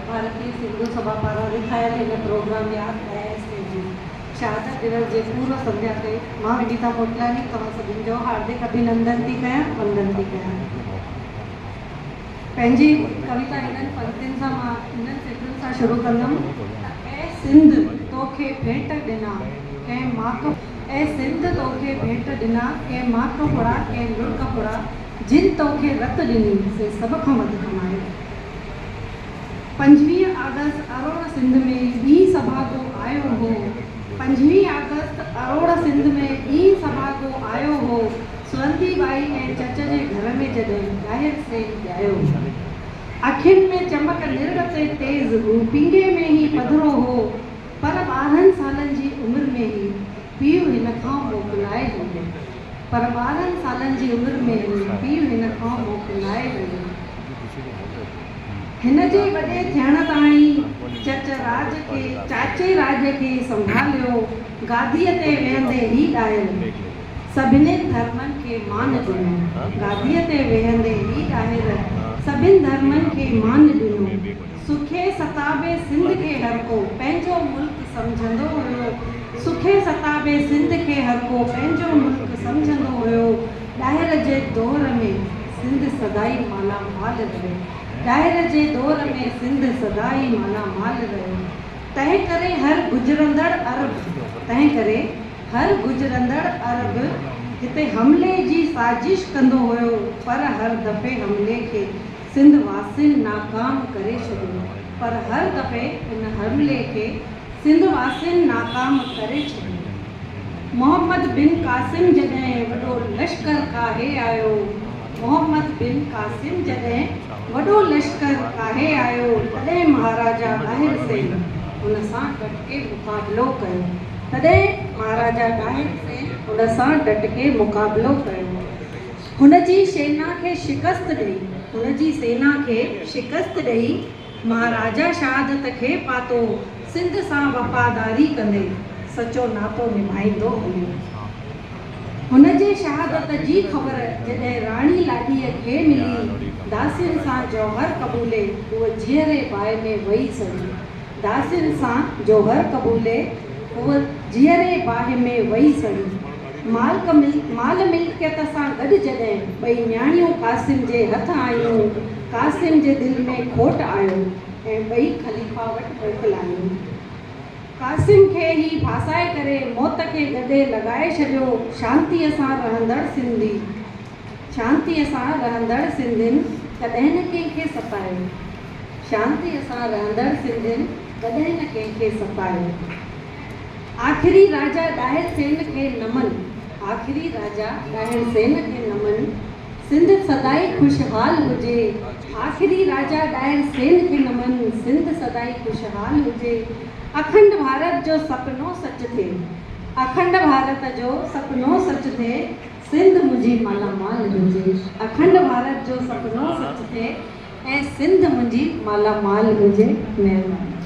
भारतीय सिंधु सभा पारां लिखायल हिन प्रोग्राम यादि कयासीं जी शहादत दिवस जे पूर्व संध्या ते मां विनीता मोटलानी तव्हां सभिनी जो हार्दिक अभिनंदन थी कयां, वंदन थी कयां। पंहिंजी कविता हिननि पंक्तियुनि सां मां हिननि सिटुनि सां शुरू कंदमि। ऐं सिंध तोखे भेंट ॾिना कंहिं माक, ऐं सिंध तोखे भेंट ॾिना कंहिं माक फुड़ा कंहिं लुड़क फुड़ा, जिन तोखे रत ॾिनी से सभ खां वधीक कमायो। 25 अगस्त अरोड़ सिंध में ॿी सभा को आयो हो। 25 अगस्त अरोड़ सिंध में ॿी सभा को आयो हो। सुवंती बाई ऐं चच जे घर में जॾहिं ॾाहिर सेन ॼायो। अखियुनि में चमक निर्ग ते तेज़ हू, पींगे में ही पधरो हो। पर 12 सालनि जी उमिरि में ही पीउ हिन खां मोकिलाए वियो। पर 12 सालनि जी उमिरि में ही पीउ हिन खां मोकिलाए वियो। हिन जे वॾे थियण ताईं चच राज खे, चाचे राज खे संभालियो। गादीअ ते वेहंदे ही ॾाहिर सभिनी धर्मनि खे मान ॾिनो। गादीअ ते वेहंदे ही ॾाहिर सभिनी धर्मनि खे मान ॾिनो। सुखे सताबे सिंध खे हर को पंहिंजो मुल्क सम्झंदो हुयो। सुखे सताबे सिंध खे हर को पंहिंजो मुल्क सम्झंदो हुयो। ॾाहिर जे दौर में सिंध सदाई माला माल रहियो। ॾाहिर जे दौर में सिंध सदाई माला माल रहियो। तंहिं करे हर गुजरंदड़ अरब हिते हमले जी साजिश कंदो हुयो। पर हर दफ़े हमले खे सिंध वासियुनि नाकाम करे छॾियो। पर हर दफ़े इन हमले खे सिंध वासियुनि नाकाम करे छॾियो। मोहम्मद बिन कासिम जॾहिं वॾो लश्कर काहे आयो। मोहम्मद बिन कासिम जॾहिं वॾो लश्कर काहे आयो, तॾहिं महाराजा ॾाहिर सेन हुन सां डट के मुक़ाबिलो कयो। तॾहिं महाराजा ॾाहिर सेन हुन सां डट के मुक़ाबिलो कयो। हुन जी सेना खे शिकस्त ॾेई महाराजा शहादत खे पातो। सिंध सां वफ़ादारी कंदे सचो नातो निभाईंदो हलियो। हुन जे शहादत जी ख़बर जॾहिं राणी लाडीअ खे मिली, दासियुनि सां जौहर कबूले उहा जीअरे बाहि में वही सड़ी। दासियुनि सां जौहर कबूले उहा जीअरे बाहि में वही सड़ी। माल मिल्कियत सां गॾु जॾहिं ॿई न्याणियूं कासिम जे हथ आयूं, कासिम जे दिलि में खोट आयो ऐं ॿई ख़लीफ़ा वटि मोकिलायूं। कासिम खे ही फासाए करे मौत खे गले लॻाए छॾियो। शांतीअ सां रहंदड़ सिंधियुनि कॾहिं न कंहिंखे सतायो। शांतीअ सां रहंदड़ सिंधियुनि कॾहिं न कंहिंखे सतायो। आख़िरी राजा ॾाहिर सेन खे नमन। आख़िरी राजा ॾाहिर सेन खे नमन। सिंध सदाई खुशहाल हुजे। आख़िरी राजा ॾाहिर सेन खे नमन। सिंध सदाई खुशहाल हुजे। अखंड भारत जो सपनो सच थिए। अखंड भारत जो सपनो सच थिए। सिंध मुंहिंजी मालामाल हुजे। अखंड भारत जो सपनो सच थिए ऐं सिंध मुंहिंजी मालामाल हुजे। महिरबानी।